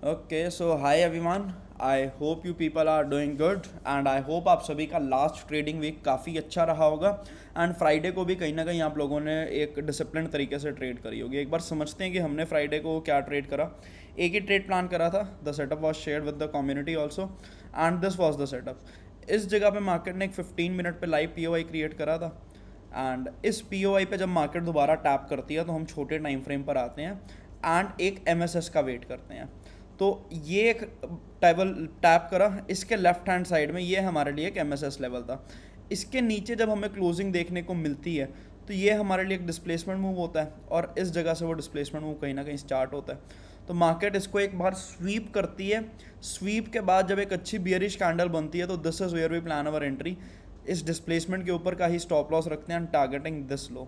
Okay so hi everyone. I hope you people are doing good and I hope आप सभी का last trading week काफ़ी अच्छा रहा होगा। एंड फ्राइडे को भी कहीं ना कहीं आप लोगों ने एक डिसिप्लिन तरीके से ट्रेड करी होगी। एक बार समझते हैं कि हमने फ्राइडे को क्या ट्रेड करा। एक ही ट्रेड प्लान करा था। The setup was shared with the community also and this was the setup. इस जगह पे मार्केट ने एक 15 मिनट पे लाइव पी क्रिएट करा था। एंड इस पी पे जब मार्केट दोबारा टैप करती है तो हम छोटे टाइम फ्रेम पर आते हैं एंड एक एम का वेट करते हैं। तो ये एक टेबल टैप करा, इसके लेफ्ट हैंड साइड में ये हमारे लिए एक एम लेवल था। इसके नीचे जब हमें क्लोजिंग देखने को मिलती है तो ये हमारे लिए एक डिस्प्लेसमेंट मूव होता है और इस जगह से वो डिस्प्लेसमेंट मूव कहीं ना कहीं स्टार्ट होता है। तो मार्केट इसको एक बार स्वीप करती है। स्वीप के बाद जब एक अच्छी बियरिश कैंडल बनती है तो this is where we plan our entry. इस डिस्प्लेसमेंट के ऊपर का ही स्टॉप लॉस रखते हैं and targeting this low.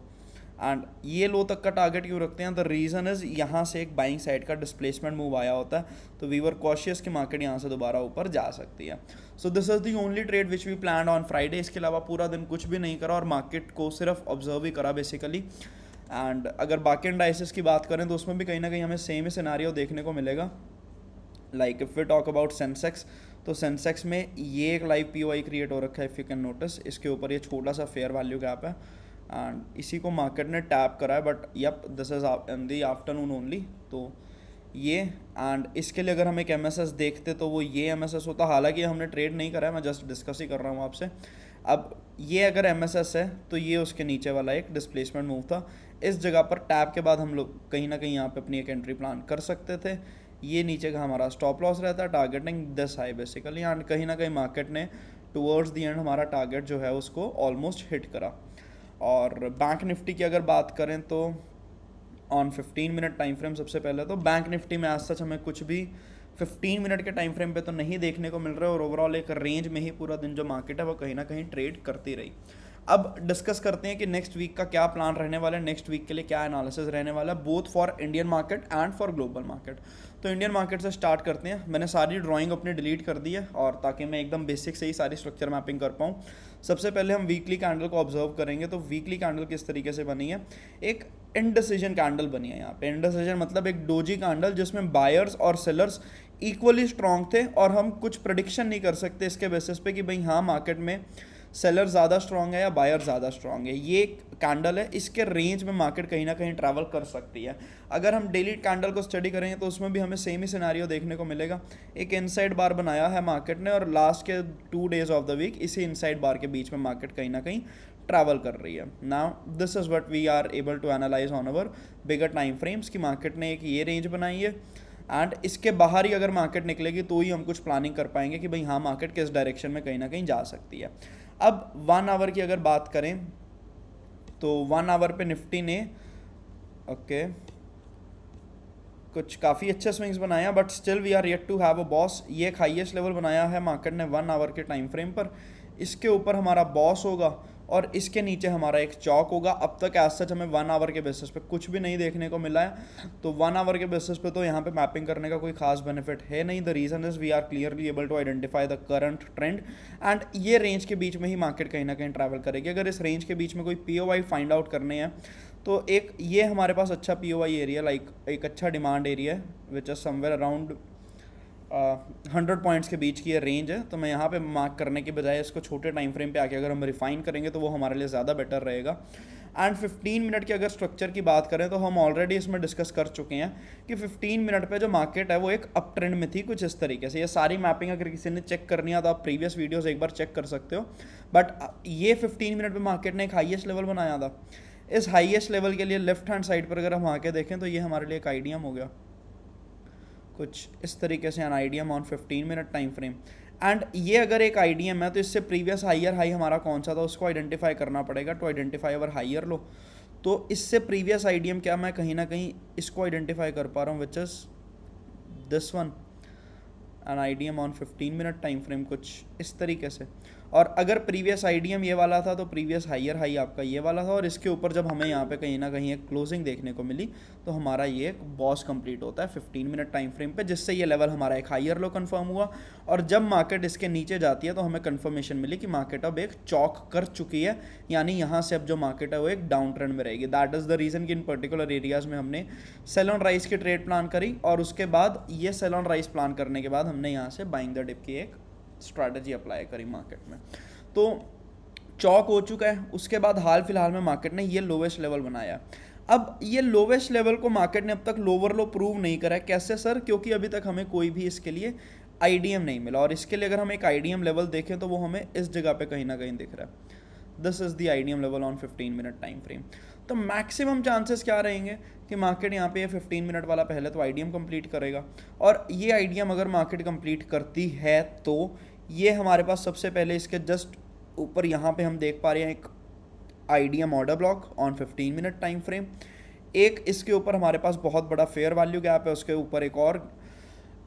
And ये लो तक का टारगेट क्यों रखते हैं? द रीज़न इज़ यहाँ से एक बाइंग साइड का डिस्प्लेसमेंट मूव आया होता है तो वी वर कॉशियस कि मार्केट यहाँ से दोबारा ऊपर जा सकती है। So this is the only trade which we plan on Friday. इसके अलावा पूरा दिन कुछ भी नहीं करा और मार्केट को सिर्फ ऑब्जर्व ही करा बेसिकली। एंड अगर बाकी एंडाइसिस की बात करें तो उसमें भी कहीं ना कहीं हमें सेम ही सिनारियो देखने को मिलेगा। Like if we talk about Sensex, तो सेंसेक्स में ये एक लाइव पी क्रिएट हो रखा है। इफ़ यू कैन नोटिस, इसके ऊपर ये छोटा सा फेयर वैल्यू गैप है एंड इसी को मार्केट ने टैप करा है। But yup, this is in the afternoon only. तो ये एंड इसके लिए अगर हम एक एम देखते तो वो ये एम होता। हालांकि हमने ट्रेड नहीं करा है, मैं जस्ट डिस्कस ही कर रहा हूँ आपसे। अब ये अगर एम है तो ये उसके नीचे वाला एक डिस्प्लेसमेंट मूव था। इस जगह पर टैप के बाद हम लोग कहीं ना कहीं यहाँ पे अपनी एक एंट्री प्लान कर सकते थे। ये नीचे का हमारा स्टॉप लॉस रहता है, targeting this high basically. And कहीं ना कहीं मार्केट ने टुवर्ड्स दी एंड हमारा टारगेट जो है उसको ऑलमोस्ट हिट करा। और बैंक निफ्टी की अगर बात करें तो ऑन 15 मिनट टाइम फ्रेम, सबसे पहले तो बैंक निफ्टी में आज सच हमें कुछ भी 15 मिनट के टाइम फ्रेम पे तो नहीं देखने को मिल रहा है और ओवरऑल एक रेंज में ही पूरा दिन जो मार्केट है वो कहीं ना कहीं ट्रेड करती रही। अब डिस्कस करते हैं कि नेक्स्ट वीक का क्या प्लान रहने वाला है, नेक्स्ट वीक के लिए क्या एनालिसिस रहने वाला है, both for Indian market and for global market. तो इंडियन मार्केट से स्टार्ट करते हैं। मैंने सारी ड्राइंग अपनी डिलीट कर दी है और ताकि मैं एकदम बेसिक से ही सारी स्ट्रक्चर मैपिंग कर पाऊँ। सबसे पहले हम वीकली कैंडल को ऑब्जर्व करेंगे। तो वीकली कैंडल किस तरीके से बनी है? एक इनडिसीजन कैंडल बनी है यहाँ पे। इनडिसीजन मतलब एक डोजी कैंडल जिसमें बायर्स और सेलर्स इक्वली स्ट्रांग थे और हम कुछ प्रडिक्शन नहीं कर सकते इसके बेसिस पे कि भाई हाँ मार्केट में सेलर ज़्यादा स्ट्रांग है या बायर ज़्यादा स्ट्रांग है। ये एक कैंडल है, इसके रेंज में मार्केट कहीं ना कहीं ट्रैवल कर सकती है। अगर हम डेली कैंडल को स्टडी करेंगे तो उसमें भी हमें सेम ही सिनारियो देखने को मिलेगा। एक इनसाइड बार बनाया है मार्केट ने और लास्ट के 2 डेज ऑफ द वीक इसी इनसाइड बार के बीच में मार्केट कहीं ना कहीं ट्रैवल कर रही है। Now this is what we are able to analyse on our bigger time frames कि मार्केट ने एक ये रेंज बनाई है एंड इसके बाहर ही अगर मार्केट निकलेगी तो ही हम कुछ प्लानिंग कर पाएंगे कि भाई हाँ मार्केट किस डायरेक्शन में कहीं ना कहीं जा सकती है। अब 1 आवर की अगर बात करें तो 1 आवर पे निफ्टी ने ओके कुछ काफ़ी अच्छे स्विंग्स बनाया but still we are yet to have a BOS. ये एक हाईएस्ट लेवल बनाया है मार्केट ने 1 आवर के टाइम फ्रेम पर। इसके ऊपर हमारा बॉस होगा और इसके नीचे हमारा एक चौक होगा। अब तक एज सच हमें 1 आवर के बेसिस पे कुछ भी नहीं देखने को मिला है। तो 1 आवर के बेसिस पे तो यहाँ पे मैपिंग करने का कोई खास बेनिफिट है नहीं। The reason is we are clearly able to identify the current trend and ये रेंज के बीच में ही मार्केट कहीं ना कहीं ट्रैवल करेगी। अगर इस रेंज के बीच में कोई पी फाइंड आउट करने हैं तो एक ये हमारे पास अच्छा पी एरिया, लाइक एक अच्छा डिमांड एरिया है which is somewhere around 100 points के बीच की ये रेंज है। तो मैं यहाँ पे मार्क करने के बजाय इसको छोटे टाइम फ्रेम पे आके अगर हम रिफाइन करेंगे तो वो हमारे लिए ज़्यादा बेटर रहेगा। एंड 15 मिनट की अगर स्ट्रक्चर की बात करें तो हम ऑलरेडी इसमें डिस्कस कर चुके हैं कि 15 मिनट पे जो मार्केट है वो एक अप ट्रेंड में थी कुछ इस तरीके से। ये सारी मैपिंग अगर किसी ने चेक करनी है तो आप प्रीवियस वीडियोज़ एक बार चेक कर सकते हो। बट ये 15 मिनट पर मार्केट ने एक हाइएस्ट लेवल बनाया था। इस हाईएस्ट लेवल के लिए लेफ्ट हैंड साइड पर अगर हम आके देखें तो ये हमारे लिए एक आइडियम हो गया कुछ इस तरीके से, an IDM on 15 minute time frame. And ये अगर एक आइडियम है तो इससे प्रीवियस हाइयर हाई हमारा कौन सा था उसको आइडेंटिफाई करना पड़ेगा टू आइडेंटिफाई अवर हाइयर लो। तो इससे प्रीवियस आइडियम क्या, मैं कहीं ना कहीं इसको आइडेंटिफाई कर पा रहा हूँ which is this one, an IDM on 15 minute time frame कुछ इस तरीके से। और अगर प्रीवियस आईडीएम ये वाला था तो प्रीवियस हायर हाई आपका ये वाला था, और इसके ऊपर जब हमें यहाँ पे कहीं ना कहीं एक क्लोजिंग देखने को मिली तो हमारा ये एक बॉस कंप्लीट होता है 15 मिनट टाइम फ्रेम पे, जिससे ये लेवल हमारा एक हायर लो कंफर्म हुआ। और जब मार्केट इसके नीचे जाती है तो हमें कंफर्मेशन मिली कि मार्केट अब एक चॉक कर चुकी है, यानी यहाँ से अब जो मार्केट है वो एक डाउन ट्रेंड में रहेगी। दैट इज़ द रीज़न कि इन पर्टिकुलर एरियाज़ में हमने सेल ऑन राइज की ट्रेड प्लान करी, और उसके बाद ये सेल ऑन राइज प्लान करने के बाद हमने यहाँ से बाइंग द डिप की एक स्ट्रैटेजी अप्लाई करी मार्केट में। तो चौक हो चुका है, उसके बाद हाल फिलहाल में मार्केट ने ये लोवेस्ट लेवल बनाया। अब ये लोवेस्ट लेवल को मार्केट ने अब तक लोअर लो प्रूव नहीं करा है। कैसे सर? क्योंकि अभी तक हमें कोई भी इसके लिए आईडीएम नहीं मिला, और इसके लिए अगर हम एक आईडीएम लेवल देखें तो वो हमें इस जगह पे कहीं ना कहीं दिख रहा है। This is the IDM level on 15 minute time frame. तो मैक्सिमम चांसेस क्या रहेंगे कि मार्केट यहाँ पे ये 15 मिनट वाला पहले तो आईडीएम कंप्लीट करेगा, और ये आईडीएम अगर मार्केट कंप्लीट करती है तो ये हमारे पास सबसे पहले इसके जस्ट ऊपर यहाँ पे हम देख पा रहे हैं एक IDM order block on 15 minute time frame. एक इसके ऊपर हमारे पास बहुत बड़ा फेयर वैल्यू गैप है, उसके ऊपर एक और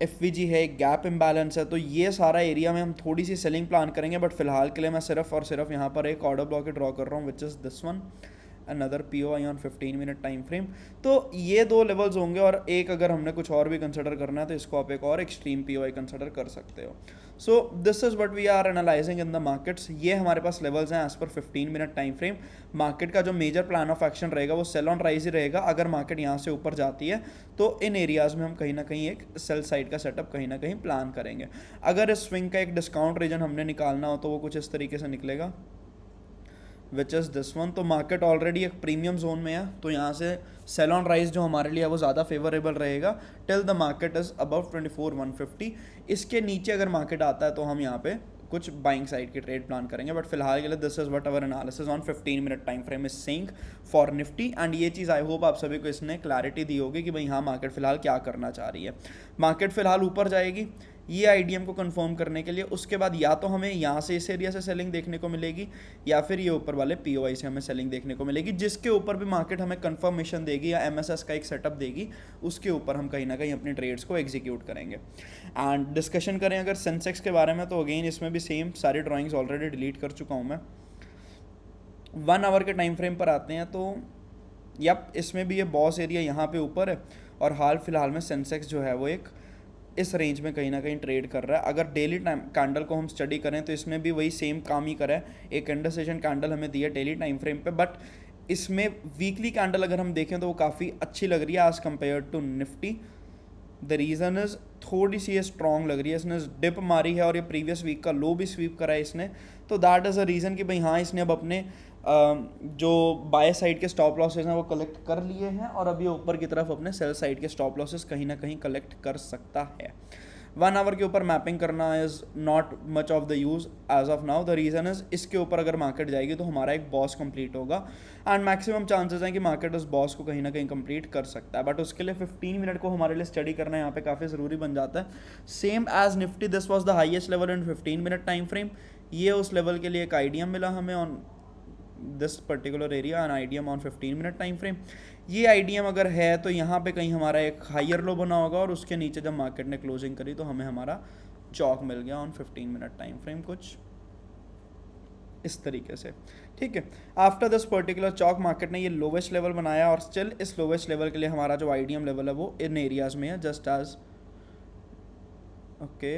एफवीजी है, एक गैप इम्बैलेंस है। तो ये सारा एरिया में हम थोड़ी सी सेलिंग प्लान करेंगे, बट फिलहाल के लिए मैं सिर्फ और सिर्फ यहाँ पर एक ऑर्डर ब्लॉक ड्रॉ कर रहा हूँ, which is this one, another POI on 15 minute time frame. तो ये दो लेवल्स होंगे, और एक अगर हमने कुछ और भी कंसिडर करना है तो इसको आप एक और एक्सट्रीम POI कंसिडर कर सकते हो। So this is what we are analysing in the markets. ये हमारे पास लेवल्स हैं as per 15 minute time frame. Market का जो मेजर प्लान ऑफ एक्शन रहेगा वो सेल ऑन राइज ही रहेगा। अगर मार्केट यहाँ से ऊपर जाती है तो इन एरियाज़ में हम कहीं ना कहीं एक सेल साइड का सेटअप कहीं ना कहीं प्लान करेंगे। अगर इस स्विंग का एक डिस्काउंट रीजन हमने निकालना हो तो वो कुछ इस तरीके से निकलेगा, विच इज़ दिस वन। तो मार्केट ऑलरेडी एक प्रीमियम जोन में है, तो यहाँ से सेल ऑन राइज जो हमारे लिए है वो ज़्यादा फेवरेबल रहेगा till the market is above 24,150। इसके नीचे अगर मार्केट आता है तो हम यहाँ पे कुछ बाइंग साइड की ट्रेड प्लान करेंगे, बट फिलहाल के लिए this is what our analysis on 15 minute time frame is saying for Nifty. And ये चीज़ आई होप आप सभी को इसने क्लैरिटी दी होगी कि भाई हाँ मार्केट फिलहाल क्या करना चाह रही है। मार्केट फिलहाल ऊपर जाएगी ये आईडीएम को कंफर्म करने के लिए, उसके बाद या तो हमें यहाँ से इस एरिया से सेलिंग देखने को मिलेगी, या फिर ये ऊपर वाले POI से हमें सेलिंग देखने को मिलेगी, जिसके ऊपर भी मार्केट हमें कंफर्मेशन देगी या MSS का एक सेटअप देगी, उसके ऊपर हम कहीं ना कहीं अपनी ट्रेड्स को एग्जीक्यूट करेंगे। एंड डिस्कशन करें अगर सेंसेक्स के बारे में, तो अगेन इसमें भी सेम सारी ड्राइंग्स ऑलरेडी डिलीट कर चुका हूँ मैं। 1 आवर के टाइम फ्रेम पर आते हैं तो यप इसमें भी ये बॉस एरिया यहाँ पे ऊपर है, और हाल फिलहाल में सेंसेक्स जो है वो एक इस रेंज में कहीं ना कहीं ट्रेड कर रहा है। अगर डेली टाइम कैंडल को हम स्टडी करें तो इसमें भी वही सेम काम ही करा है। एक इंडरसेशन कैंडल हमें दी है डेली टाइम फ्रेम पे, बट इसमें वीकली कैंडल अगर हम देखें तो वो काफ़ी अच्छी लग रही है as compared to Nifty. The reason is थोड़ी सी ये स्ट्रॉन्ग लग रही है, इसने डिप मारी है और ये प्रीवियस वीक का लो भी स्वीप करा है इसने। तो दैट इज़ अ रीज़न कि भाई हाँ इसने अब अपने जो बाय साइड के स्टॉप लॉसेज हैं वो कलेक्ट कर लिए हैं, और अभी ऊपर की तरफ अपने सेल साइड के स्टॉप लॉसेज कहीं ना कहीं कलेक्ट कर सकता है। 1 आवर के ऊपर मैपिंग करना is not much of the use as of now. The reason is इसके ऊपर अगर मार्केट जाएगी तो हमारा एक बॉस कंप्लीट होगा, एंड मैक्सिमम चांसेस हैं कि मार्केट उस बॉस को कहीं ना कहीं कंप्लीट कर सकता है, बट उसके लिए 15 मिनट को हमारे लिए स्टडी करना यहाँ पे काफ़ी ज़रूरी बन जाता है। Same as Nifty this was the highest level in 15 minute time frame. ये उस लेवल के लिए एक आईडीएम मिला हमें on this particular area, an IDM on 15 minute time frame. ये आईडीएम अगर है तो यहाँ पे कहीं हमारा एक हायर लो बना होगा, और उसके नीचे जब मार्केट ने क्लोजिंग करी तो हमें हमारा चौक मिल गया ऑन 15 मिनट टाइम फ्रेम कुछ इस तरीके से। ठीक है, after this particular Chowk market ने ये लोवेस्ट लेवल बनाया, और स्टिल इस लोवेस्ट लेवल के लिए हमारा जो आईडीएम लेवल है वो इन एरियाज़ में है, just as okay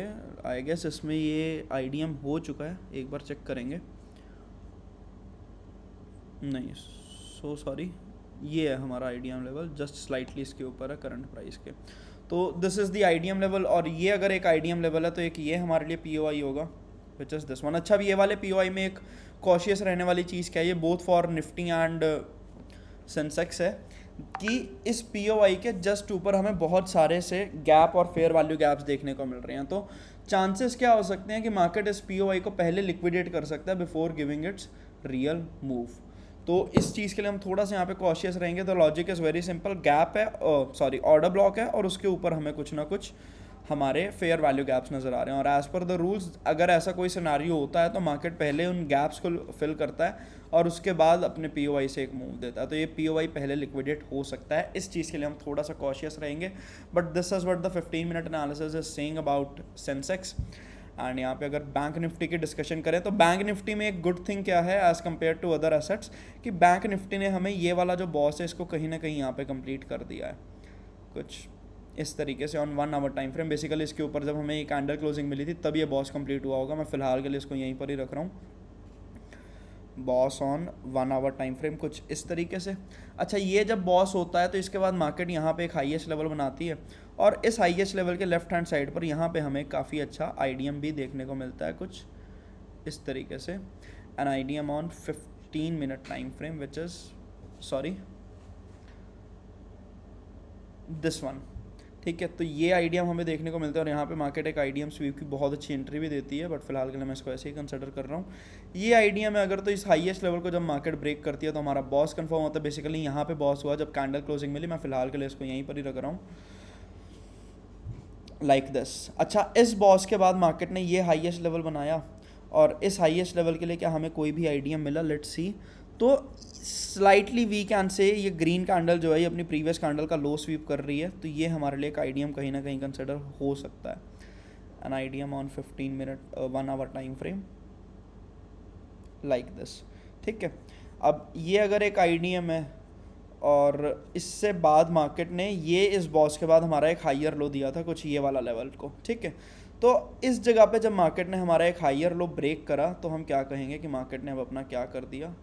I guess इसमें ये आईडीएम हो चुका है, एक बार चेक करेंगे। नहीं सो सॉरी, ये है हमारा आईडीएम लेवल, जस्ट स्लाइटली इसके ऊपर है करंट प्राइस के। तो this is the IDM level, और ये अगर एक आईडीएम लेवल है तो एक ये हमारे लिए POI होगा, विच इज़ दिस वन। अच्छा, अब ये वाले POI में एक कॉशियस रहने वाली चीज़ क्या है, ये both for Nifty and Sensex है, कि इस POI के जस्ट ऊपर हमें बहुत सारे से गैप और फेयर वैल्यू गैप्स देखने को मिल रहे हैं। तो चांसेस क्या हो सकते हैं कि मार्केट इस POI को पहले लिक्विडेट कर सकता है before giving it's real move. तो इस चीज़ के लिए हम थोड़ा सा यहाँ पे कॉशियस रहेंगे। तो logic is very simple, gap है सॉरी ऑर्डर ब्लॉक है, और उसके ऊपर हमें कुछ ना कुछ हमारे फेयर वैल्यू गैप्स नज़र आ रहे हैं, और एज़ पर द रूल्स अगर ऐसा कोई सिनारियो होता है तो मार्केट पहले उन गैप्स को फिल करता है और उसके बाद अपने POI से एक मूव देता है। तो ये POI पहले लिक्विडेट हो सकता है, इस चीज़ के लिए हम थोड़ा सा कॉशियस रहेंगे। But this is what the 15 minute analysis is saying about Sensex. And यहाँ पे अगर बैंक निफ्टी की डिस्कशन करें तो बैंक निफ्टी में एक गुड थिंग क्या है as compared to other assets, कि बैंक निफ्टी ने हमें ये वाला जो बॉस है इसको कहीं ना कहीं यहाँ पे कंप्लीट कर दिया है कुछ इस तरीके से on 1 hour time frame. Basically इसके ऊपर जब हमें ये कैंडल क्लोजिंग मिली थी तब ये बॉस कंप्लीट हुआ होगा। मैं फिलहाल के लिए इसको यहीं पर ही रख रहा हूँ, BOS on 1 hour time frame कुछ इस तरीके से। अच्छा, ये जब बॉस होता है तो इसके बाद मार्केट यहाँ पे एक हाईएस्ट लेवल बनाती है, और इस हाईएस्ट लेवल के लेफ्ट हैंड साइड पर यहाँ पे हमें काफ़ी अच्छा आईडीएम भी देखने को मिलता है कुछ इस तरीके से। An IDM on 15 minute time frame which is sorry this one, ठीक है। तो ये आईडीएम हमें देखने को मिलता है, और यहाँ पे मार्केट एक आईडीएम स्वीप की बहुत अच्छी एंट्री भी देती है, बट फिलहाल के लिए मैं इसको ऐसे ही कंसिडर कर रहा हूँ। ये आईडीएम है, अगर तो इस हाईएस्ट लेवल को जब मार्केट ब्रेक करती है तो हमारा बॉस कंफर्म होता है। बेसिकली यहाँ पे बॉस हुआ जब कैंडल क्लोजिंग मिली। मैं फिलहाल के लिए इसको यहीं पर ही रख रहा हूँ लाइक दिस। अच्छा, इस बॉस के बाद मार्केट ने ये हाईएस्ट लेवल बनाया, और इस हाईएस्ट लेवल के लिए क्या हमें कोई भी आईडीएम मिला, लेट्स सी। तो स्लाइटली वी कैन से ये ग्रीन कैंडल जो है ये अपनी प्रीवियस कैंडल का लो स्वीप कर रही है, तो ये हमारे लिए एक आईडीएम कहीं ना कहीं कंसिडर हो सकता है। An IDM on 15 minute 1 hour time frame like this, ठीक है। अब ये अगर एक आईडीएम है, और इससे बाद मार्केट ने ये इस बॉस के बाद हमारा एक हाइयर लो दिया था कुछ ये वाला लेवल को, ठीक है। तो इस जगह पे जब मार्केट ने हमारा एक हाइयर लो ब्रेक करा तो हम क्या कहेंगे कि मार्केट ने अब अपना क्या कर दिया,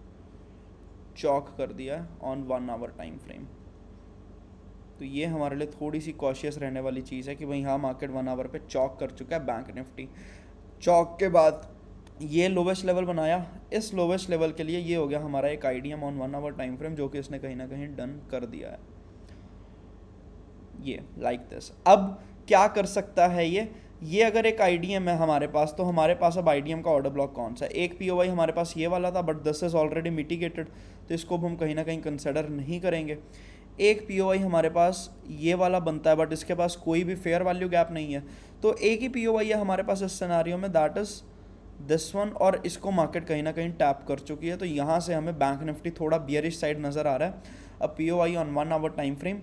चॉक कर दिया है ऑन 1 आवर टाइम फ्रेम। तो ये हमारे लिए थोड़ी सी कॉशियस रहने वाली चीज़ है कि भाई हाँ, मार्केट 1 आवर पे चॉक कर चुका है बैंक निफ्टी। चॉक के बाद ये लोवेस्ट लेवल बनाया, इस लोवेस्ट लेवल के लिए ये हो गया हमारा एक IDM on 1 hour time frame, जो कि इसने कहीं ना कहीं डन कर दिया है ये लाइक दिस। अब क्या कर सकता है ये अगर एक आईडीएम है हमारे पास, तो हमारे पास अब आईडीएम का ऑर्डर ब्लॉक कौन सा है। एक पीओवाई हमारे पास ये वाला था, but this is already mitigated, तो इसको हम कहीं ना कहीं कंसिडर नहीं करेंगे। एक पीओवाई हमारे पास ये वाला बनता है, बट इसके पास कोई भी फेयर वैल्यू गैप नहीं है, तो एक ही पीओवाई है हमारे पास इस सिनेरियो में, दैट इज दिस वन, और इसको मार्केट कहीं ना कहीं टैप कर चुकी है। तो यहाँ से हमें बैंक निफ्टी थोड़ा बियरिश साइड नज़र आ रहा है। अब पीओवाई ऑन 1 आवर टाइम फ्रेम,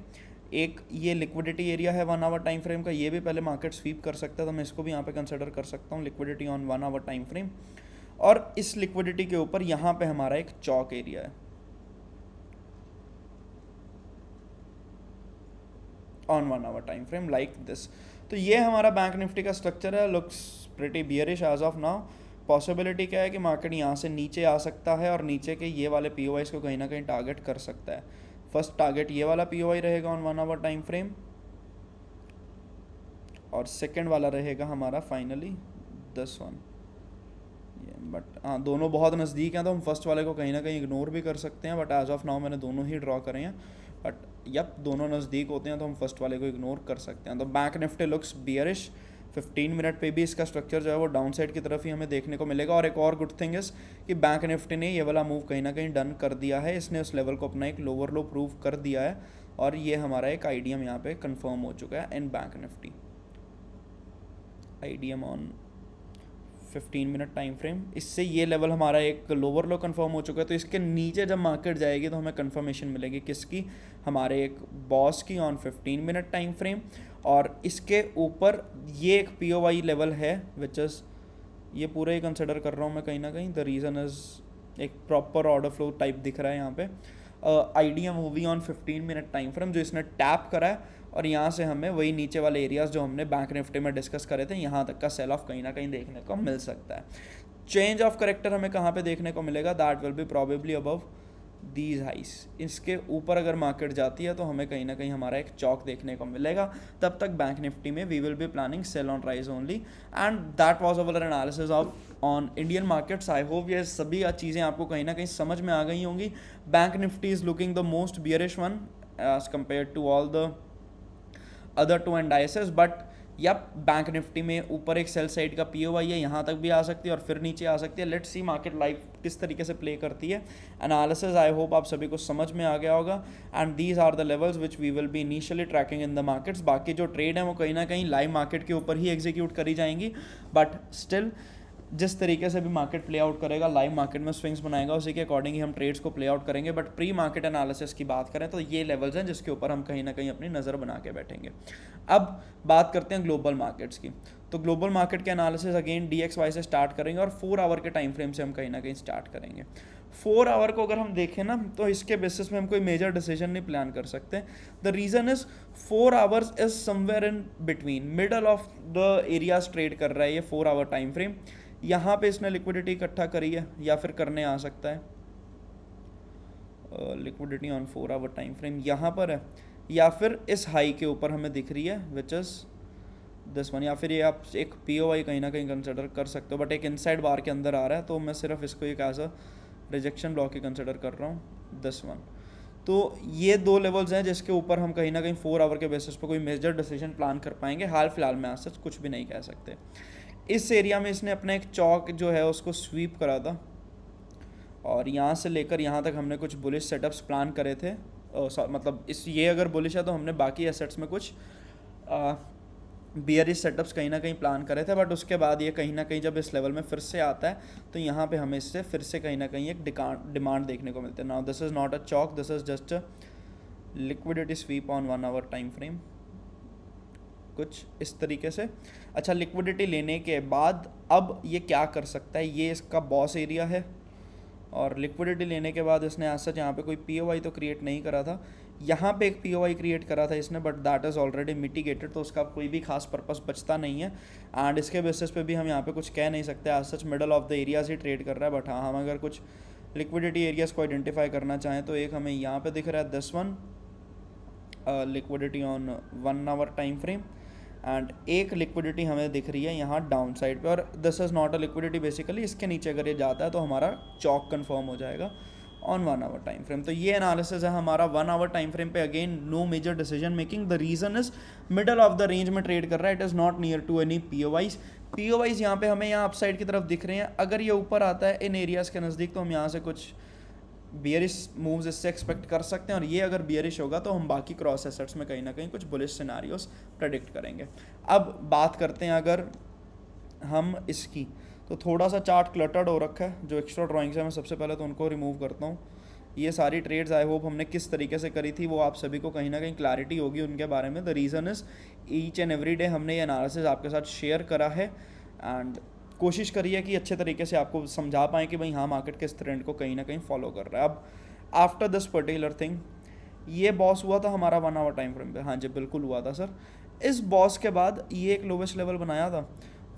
एक ये लिक्विडिटी एरिया है 1 आवर टाइम फ्रेम का, ये भी पहले मार्केट स्वीप कर सकता है, तो मैं इसको भी यहाँ पे कंसिडर कर सकता हूँ, liquidity on 1 hour time frame. और इस लिक्विडिटी के ऊपर यहाँ पे हमारा एक चॉक एरिया है on 1 hour time frame like this. तो ये हमारा बैंक निफ्टी का स्ट्रक्चर है, looks pretty bearish as of now. Possibility क्या है कि मार्केट यहाँ से नीचे आ सकता है, और नीचे के ये वाले पीओवाईज को कहीं ना कहीं टारगेट कर सकता है। फर्स्ट टारगेट ये वाला पीओवाई रहेगा ऑन 1 आवर टाइम फ्रेम, और सेकंड वाला रहेगा हमारा फाइनली दिस वन। बट हाँ, दोनों बहुत नज़दीक हैं, तो हम फर्स्ट वाले को कहीं ना कहीं इग्नोर भी कर सकते हैं, बट एज ऑफ नाउ मैंने दोनों ही ड्रॉ करे हैं। बट यप, दोनों नज़दीक होते हैं तो हम फर्स्ट वाले को इग्नोर कर सकते हैं। तो bank Nifty looks bearish. 15 minute पे भी इसका स्ट्रक्चर जो है वो डाउन साइड की तरफ ही हमें देखने को मिलेगा। और एक और गुड थिंग इज़ कि बैंक निफ्टी ने ये वाला मूव कहीं ना कहीं डन कर दिया है, इसने उस लेवल को अपना एक लोअर लो प्रूव कर दिया है, और ये हमारा एक आईडीएम यहाँ पे कंफर्म हो चुका है in bank Nifty. IDM on 15 minute time frame, इससे ये लेवल हमारा एक लोअर लो कंफर्म हो चुका है। तो इसके नीचे जब मार्केट जाएगी तो हमें कंफर्मेशन मिलेगी किसकी, हमारे एक बॉस की ऑन 15 मिनट टाइम फ्रेम। और इसके ऊपर ये एक पीओवाई लेवल है विच इज़, ये पूरा ही कंसिडर कर रहा हूँ मैं कहीं ना कहीं, द रीज़न इज़ एक प्रॉपर ऑर्डर फ्लो टाइप दिख रहा है यहाँ पे। IDM movie on 15 minute time frame जो इसने टैप करा है, और यहाँ से हमें वही नीचे वाले एरियाज जो हमने बैंक निफ्टी में डिस्कस करे थे, यहाँ तक का सेल ऑफ कहीं ना कहीं देखने को मिल सकता है। चेंज ऑफ करेक्टर हमें कहाँ पे देखने को मिलेगा, that will be probably above these highs. इसके ऊपर अगर मार्केट जाती है तो हमें कहीं ना कहीं हमारा एक चौक देखने को मिलेगा। तब तक बैंक निफ्टी में we will be planning sell on rise only. And that was our analysis of on Indian markets. I hope ये सभी चीज़ें आपको कहीं ना कहीं समझ में आ गई होंगी। Bank Nifty is looking the most bearish one as compared to all the other two indices, but yup bank Nifty में ऊपर एक सेल साइड का पीओवाई है, यहाँ तक भी आ सकती है और फिर नीचे आ सकती है। लेट्स सी मार्केट लाइव किस तरीके से प्ले करती है। एनालिसिस आई होप आप सभी को समझ में आ गया होगा। And these are the levels which we will be initially tracking in the markets. बाकी जो ट्रेड है वो कहीं ना कहीं लाइव मार्केट के ऊपर ही एग्जीक्यूट करी जाएंगी, बट स्टिल जिस तरीके से भी मार्केट प्ले आउट करेगा, लाइव मार्केट में स्विंग्स बनाएगा, उसी के अकॉर्डिंग ही हम ट्रेड्स को प्ले आउट करेंगे। बट प्री मार्केट एनालिसिस की बात करें तो ये लेवल्स हैं जिसके ऊपर हम कहीं ना कहीं अपनी नज़र बना के बैठेंगे। अब बात करते हैं ग्लोबल मार्केट्स की। तो ग्लोबल मार्केट के एनालिसिस अगेन DXY से स्टार्ट करेंगे और 4 आवर के टाइम फ्रेम से हम कहीं ना कहीं स्टार्ट करेंगे। 4 आवर को अगर हम देखें ना तो इसके बेसिस में हम कोई मेजर डिसीजन नहीं प्लान कर सकते। The reason is 4 hours is somewhere in between, middle of the areas trade कर रहा है ये 4 आवर टाइम फ्रेम। यहाँ पे इसने लिक्विडिटी इकट्ठा करी है या फिर करने आ सकता है, liquidity on 4 hour time frame यहाँ पर है, या फिर इस हाई के ऊपर हमें दिख रही है विच इज़ दिस वन, या फिर ये आप एक POI कहीं ना कहीं कंसिडर कर सकते हो, बट एक इनसाइड बार के अंदर आ रहा है तो मैं सिर्फ इसको एक एज अ रिजेक्शन ब्लॉक ही कंसिडर कर रहा हूँ, दिस वन। तो ये 2 लेवल्स हैं जिसके ऊपर हम कहीं ना कहीं 4 आवर के बेसिस पर कोई मेजर डिसीजन प्लान कर पाएंगे। हाल फिलहाल में आज सच कुछ भी नहीं कह सकते। इस एरिया में इसने अपना एक चौक जो है उसको स्वीप करा था और यहाँ से लेकर यहाँ तक हमने कुछ बुलिश सेटअप्स प्लान करे थे, मतलब इस ये अगर बुलिश है तो हमने बाकी एसेट्स में कुछ बियरिश सेटअप्स कहीं ना कहीं प्लान करे थे, बट उसके बाद ये कहीं ना कहीं जब इस लेवल में फिर से आता है तो यहाँ पे हमें इससे फिर से कहीं ना कहीं एक डिमांड देखने को मिलती है। Now this is not a CHoCH, this is just a liquidity sweep on 1 hour time frame, कुछ इस तरीके से। अच्छा, लिक्विडिटी लेने के बाद अब ये क्या कर सकता है, ये इसका बॉस एरिया है और लिक्विडिटी लेने के बाद इसने ऐसा यहाँ पे कोई POI तो क्रिएट नहीं करा था, यहाँ पे एक POI क्रिएट करा था इसने, but that is already mitigated, तो उसका कोई भी खास पर्पस बचता नहीं है। एंड इसके बेसिस पे भी हम यहाँ पे कुछ कह नहीं सकते, as such middle of the areas ही ट्रेड कर रहा है। बट हाँ, हम अगर कुछ लिक्विडिटी एरियाज़ को आइडेंटिफाई करना चाहें तो एक हमें यहाँ पे दिख रहा है this one, liquidity on 1 hour time frame, and एक लिक्विडिटी हमें दिख रही है यहाँ डाउन साइड पे, और this is not a liquidity basically, इसके नीचे अगर ये जाता है तो हमारा चॉक कन्फर्म हो जाएगा ऑन 1 आवर टाइम फ्रेम। तो ये एनालिसिस है हमारा 1 आवर टाइम फ्रेम पे। Again no major decision making, the reason is middle of the range में ट्रेड कर रहा है, it is not near to any POIs यहाँ पे हमें यहाँ अपसाइड की तरफ दिख रहे हैं। अगर ये ऊपर आता है इन एरियाज़ के नज़दीक तो हम यहाँ से कुछ बियरिश मूव्स इससे एक्सपेक्ट कर सकते हैं, और ये अगर बियरिश होगा तो हम बाकी क्रॉस एसेट्स में कहीं ना कहीं कुछ बुलिश सिनारियोस प्रेडिक्ट करेंगे। अब बात करते हैं अगर हम इसकी, तो थोड़ा सा चार्ट क्लटर्ड हो रखा है, जो एक्स्ट्रा ड्राइंग्स है मैं सबसे पहले तो उनको रिमूव करता हूँ। ये सारी ट्रेड्स आई होप हमने किस तरीके से करी थी वो आप सभी को कहीं ना कहीं क्लैरिटी होगी उनके बारे में। The reason is each and every day हमने ये एनालिसिस आपके साथ शेयर करा है एंड कोशिश करी है कि अच्छे तरीके से आपको समझा पाएँ कि भाई हाँ मार्केट किस ट्रेंड को कहीं ना कहीं फॉलो कर रहा है। अब आफ्टर दिस पर्टिकुलर थिंग, ये बॉस हुआ था हमारा 1 आवर टाइम फ्रेम पे, हाँ जी बिल्कुल हुआ था सर। इस बॉस के बाद ये एक लोवेस्ट लेवल बनाया था,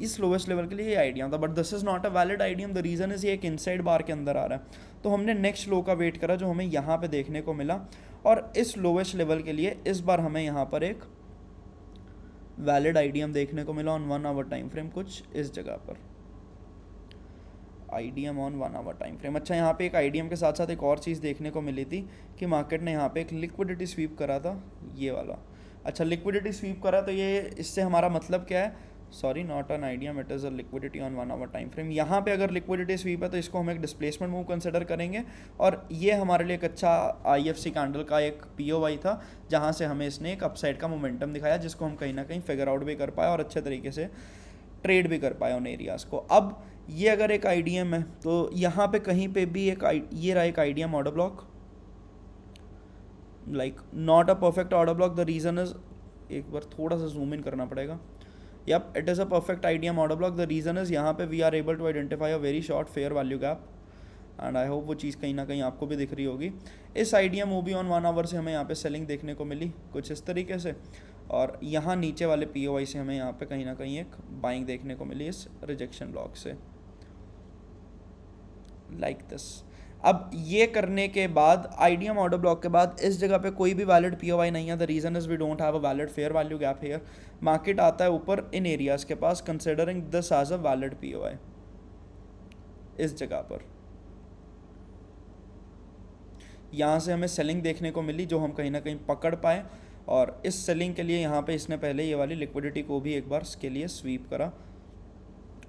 इस लोवेस्ट लेवल के लिए ये आइडिया था, but this is not a valid idiom. The reason is ये एक इनसाइड बार के अंदर आ रहा है, तो हमने नेक्स्ट लो का वेट करा जो हमें यहाँ पे देखने को मिला, और इस लोवेस्ट लेवल के लिए इस बार हमें यहाँ पर एक वैलिड आइडियम देखने को मिला ऑन 1 आवर टाइम फ्रेम, कुछ इस जगह पर IDM on 1 hour time frame. अच्छा, यहाँ पे एक आइडियम के साथ साथ एक और चीज़ देखने को मिली थी कि मार्केट ने यहाँ पे एक लिक्विडिटी स्वीप करा था, ये वाला। अच्छा, लिक्विडिटी स्वीप करा तो ये इससे हमारा मतलब क्या है, sorry not an IDM, it is a liquidity on 1 hour time frame. यहाँ पे अगर लिक्विडिटी स्वीप है तो इसको हम एक डिस्प्लेसमेंट मूव कंसिडर करेंगे, और ये हमारे लिए एक अच्छा IFC कैंडल का एक POI था जहाँ से हमें इसने एक अपसाइड का मोमेंटम दिखाया, जिसको हम कहीं ना कहीं फिगर आउट भी कर पाए और अच्छे तरीके से ट्रेड भी कर पाए उन एरियाज़ को। अब ये अगर एक IDM है तो यहाँ पे कहीं पे भी एक ये रहा एक IDM order block, like not a perfect order block. The reason is, एक बार थोड़ा सा जूम इन करना पड़ेगा, yup it is a perfect IDM order block. The reason is यहाँ पे we are able to identify a very short fair value gap, and I hope वो चीज़ कहीं ना कहीं आपको भी दिख रही होगी। इस IDM OB ऑन 1 आवर से हमें यहाँ पे सेलिंग देखने को मिली कुछ इस तरीके से, और यहाँ नीचे वाले POI से हमें यहाँ पे कहीं ना कहीं एक बाइंग देखने को मिली इस रिजेक्शन ब्लॉक से, लाइक दिस। अब ये करने के बाद IDM ऑर्डर ब्लॉक के बाद इस जगह पे कोई भी वैलिड POI नहीं है। The reason is we don't have a valid fair value gap here. Market आता है ऊपर इन एरियाज़ के पास considering this as a valid POI इस जगह पर। यहाँ से हमें सेलिंग देखने को मिली जो हम कहीं ना कहीं पकड़ पाए, और इस सेलिंग के लिए यहाँ पे इसने पहले ये वाली लिक्विडिटी को भी एक बार इसके लिए स्वीप करा,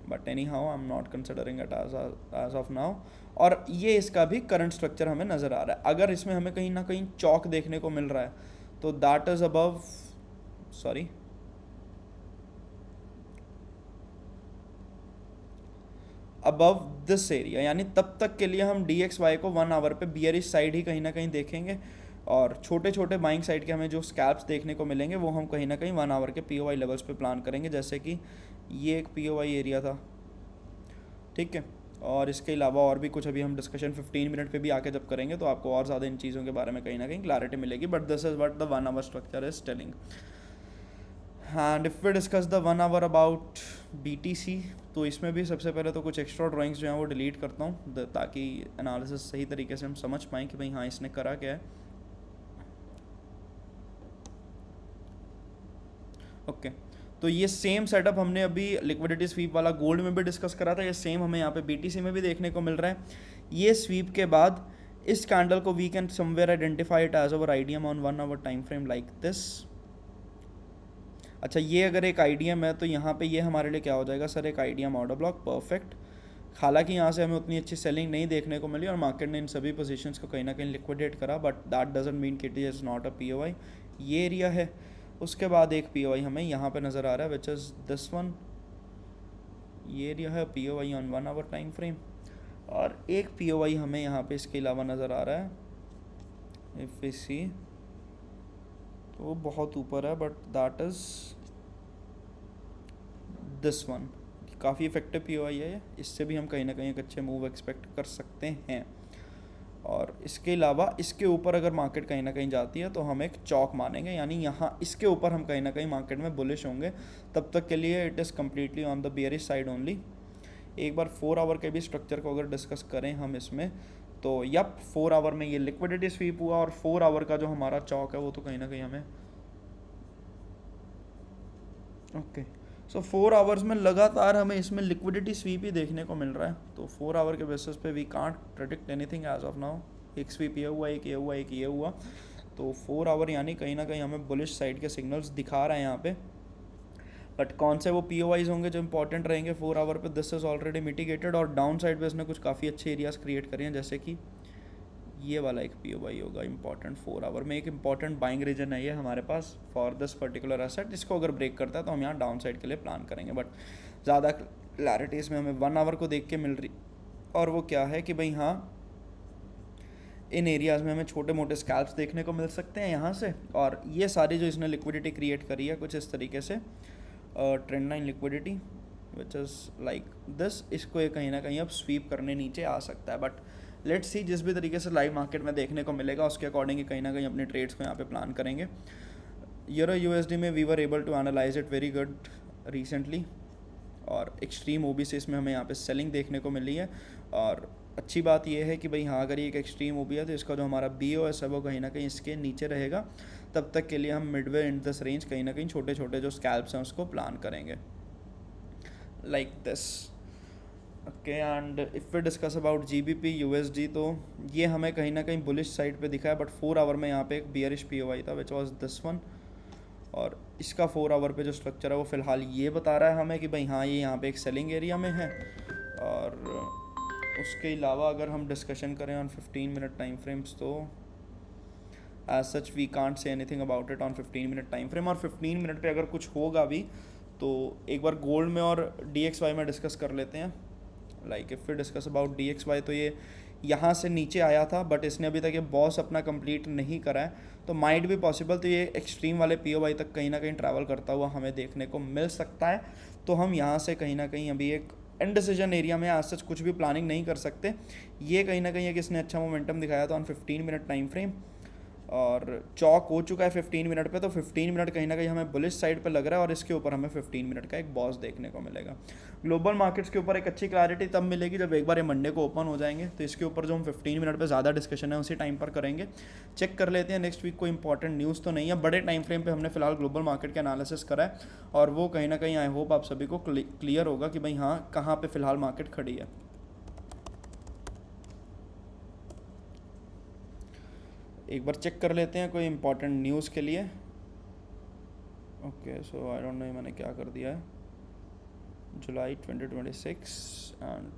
but anyhow I am not considering it as of now. और ये इसका भी करंट स्ट्रक्चर हमें नज़र आ रहा है। अगर इसमें हमें कहीं ना कहीं चौक देखने को मिल रहा है तो that is above, sorry above this area, यानी तब तक के लिए हम DXY को 1 आवर पे बियरिश साइड ही कहीं ना कहीं देखेंगे। और छोटे छोटे बाइंग साइड के हमें जो स्कैल्प्स देखने को मिलेंगे वो हम कहीं ना कहीं 1 आवर के POI लेवल्स पे प्लान करेंगे, जैसे कि ये एक POI एरिया था, ठीक है। और इसके अलावा और भी कुछ अभी हम डिस्कशन 15 मिनट पे भी आके जब करेंगे तो आपको और ज़्यादा इन चीज़ों के बारे में कहीं ना कहीं क्लैरिटी मिलेगी, but this is what the 1 hour structure is telling. And if we discuss the 1 hour about BTC, तो इसमें भी सबसे पहले तो कुछ एक्स्ट्रा ड्राइंग्स जो हैं वो डिलीट करता हूँ ताकि एनालिसिस सही तरीके से हम समझ पाएँ कि भाई हाँ इसने करा क्या है। ओके तो ये सेम सेटअप हमने अभी लिक्विडिटी स्वीप वाला गोल्ड में भी डिस्कस करा था, ये सेम हमें यहाँ पे BTC में भी देखने को मिल रहा है। ये स्वीप के बाद इस कैंडल को we can somewhere identify it as our IDM on 1 hour time frame like this. अच्छा ये अगर एक आईडीएम है तो यहाँ पे ये हमारे लिए क्या हो जाएगा सर, एक आईडीएम ऑर्डर ब्लॉक, परफेक्ट। हालांकि यहाँ से हमें उतनी अच्छी सेलिंग नहीं देखने को मिली और मार्केट ने इन सभी पोजीशंस को कहीं ना कहीं लिक्विडेट करा, बट दैट डजंट मीन कि it is not a POI। ये एरिया है, उसके बाद एक POI हमें यहाँ पे नज़र आ रहा है विच इज़ दिस वन। ये एरिया है POI on 1 hour time frame, और एक POI हमें यहाँ पे इसके अलावा नज़र आ रहा है, इफ वी सी तो वो बहुत ऊपर है, but that is this one. काफ़ी इफेक्टिव POI है ये, इससे भी हम कहीं ना कहीं एक अच्छे मूव एक्सपेक्ट कर सकते हैं। और इसके अलावा इसके ऊपर अगर मार्केट कहीं ना कहीं जाती है तो हम एक चौक मानेंगे, यानी यहाँ इसके ऊपर हम कहीं ना कहीं मार्केट में बुलिश होंगे। तब तक के लिए it is completely on the bearish side only. एक बार 4 आवर के भी स्ट्रक्चर को अगर डिस्कस करें हम इसमें, तो यप 4 आवर में ये लिक्विडिटी स्वीप हुआ, और 4 आवर का जो हमारा चौक है वो तो कहीं ना कहीं हमें ओके सो 4 आवर्स में लगातार हमें इसमें लिक्विडिटी स्वीप ही देखने को मिल रहा है। तो 4 आवर के बेसिस पे we can't predict anything as of now. एक स्वीप ये हुआ, एक ये हुआ, एक ये हुआ, तो 4 आवर यानी कहीं ना कहीं हमें बुलिश साइड के सिग्नल्स दिखा रहे हैं यहाँ पे। बट कौन से वो POIs होंगे जो इंपॉर्टेंट रहेंगे 4 आवर पे, दिस इज़ ऑलरेडी मिटिगेटेड। और डाउन साइड पे इसने कुछ काफ़ी अच्छे एरियाज क्रिएट करे हैं, जैसे कि ये वाला एक POI होगा इंपॉर्टेंट 4 आवर में। एक इंपॉर्टेंट बाइंग रीजन है ये हमारे पास फॉर दिस पर्टिकुलर एसेट। इसको अगर ब्रेक करता है तो हम यहाँ डाउन साइड के लिए प्लान करेंगे, बट ज़्यादा क्लैरिटी इसमें हमें 1 आवर को देख के मिल रही, और वो क्या है कि भाई हाँ इन एरियाज़ में हमें छोटे मोटे स्कैल्प्स देखने को मिल सकते हैं यहाँ से। और ये सारी जो इसने लिक्विडिटी क्रिएट करी है कुछ इस तरीके से trend line liquidity which is like this, इसको ये कहीं ना कहीं अब स्वीप करने नीचे आ सकता है। बट लेट्स सी, जिस भी तरीके से लाइव मार्केट में देखने को मिलेगा उसके अकॉर्डिंग कहीं ना कहीं अपने ट्रेड्स को यहाँ पे प्लान करेंगे। यूरो USD में we were able to analyse it very good recently, और एक्सट्रीम OB से इसमें हमें यहाँ पे सेलिंग देखने को मिली है। और अच्छी बात यह है कि भाई हाँ अगर ये एक एक्सट्रीम OB है तो इसका जो हमारा BOS है वो कहीं ना कहीं इसके नीचे रहेगा। तब तक के लिए हम मिडवे इन दिस रेंज कहीं ना कहीं छोटे छोटे जो स्कैल्प्स हैं उसको प्लान करेंगे like this. Okay and if we discuss about GBP USD, तो ये हमें कहीं ना कहीं बुलिश साइड पे दिखा है, बट 4 आवर में यहाँ पे एक बियरिश POI था विच वाज दिस वन। और इसका 4 आवर पे जो स्ट्रक्चर है वो फ़िलहाल ये बता रहा है हमें कि भाई हाँ ये यहाँ पे एक सेलिंग एरिया में है। और उसके अलावा अगर हम डिस्कशन करें ऑन 15 मिनट टाइम फ्रेम्स, तो as such we can't say anything about it on 15 minute time frame. और 15 मिनट पे अगर कुछ होगा भी तो एक बार गोल्ड में और DXY में डिस्कस कर लेते हैं। Like if we discuss about DXY, तो ये यहाँ से नीचे आया था बट इसने अभी तक ये बॉस अपना कंप्लीट नहीं करा है, तो माइट भी पॉसिबल तो ये एक्सट्रीम वाले POI तक कहीं ना कहीं ट्रैवल करता हुआ हमें देखने को मिल सकता है। तो हम यहाँ से कहीं ना कहीं अभी एक इनडिसीजन एरिया में आज सच कुछ भी प्लानिंग नहीं कर सकते। ये कहीं ना कहीं एक इसने अच्छा मोमेंटम दिखाया था ऑन 15 मिनट टाइम फ्रेम, और चौक हो चुका है 15 मिनट पे, तो 15 मिनट कहीं ना कहीं हमें बुलिश साइड पे लग रहा है, और इसके ऊपर हमें 15 मिनट का एक बॉस देखने को मिलेगा। ग्लोबल मार्केट्स के ऊपर एक अच्छी क्लैरिटी तब मिलेगी जब एक बार ये मंडे को ओपन हो जाएंगे, तो इसके ऊपर जो हम 15 मिनट पे ज़्यादा डिस्कशन है उसी टाइम पर करेंगे। चेक कर लेते हैं नेक्स्ट वीक कोई इंपॉर्टेंट न्यूज़ तो नहीं है। बड़े टाइम फ्रेम पे हमने फिलहाल ग्लोबल मार्केट का एनालिसिस करा है, और वो कहीं ना कहीं आई होप आप सभी को क्लियर होगा कि भाई हाँ कहाँ पर फिलहाल मार्केट खड़ी है। एक बार चेक कर लेते हैं कोई इंपॉर्टेंट न्यूज़ के लिए। Okay so I don't know मैंने क्या कर दिया है, जुलाई 2026 एंड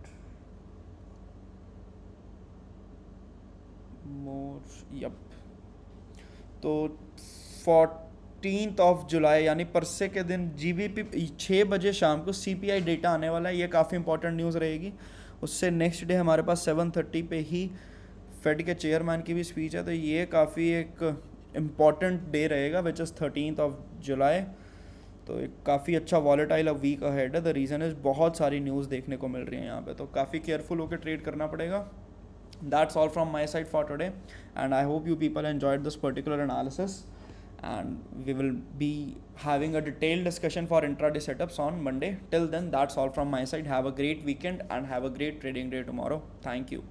मोर यप, तो 14 जुलाई यानी परसे के दिन GBP 6 बजे शाम को CPI डेटा आने वाला है। ये काफ़ी इंपॉर्टेंट न्यूज़ रहेगी। उससे नेक्स्ट डे हमारे पास 7:30 पे ही फेड के चेयरमैन की भी स्पीच है, तो ये काफ़ी एक इम्पॉर्टेंट डे रहेगा विच इज़ 13th जुलाई। तो एक काफ़ी अच्छा वॉलेटाइल वीक अहेड है। द रीज़न इज़ बहुत सारी न्यूज़ देखने को मिल रही है यहाँ पे, तो काफ़ी केयरफुल होकर ट्रेड करना पड़ेगा। That's all from my side for today, and I hope you people enjoyed this particular analysis, and we will be having a detailed discussion for intraday setups on Monday. Till then, that's all from my side. Have a great weekend and have a great trading day tomorrow. Thank you.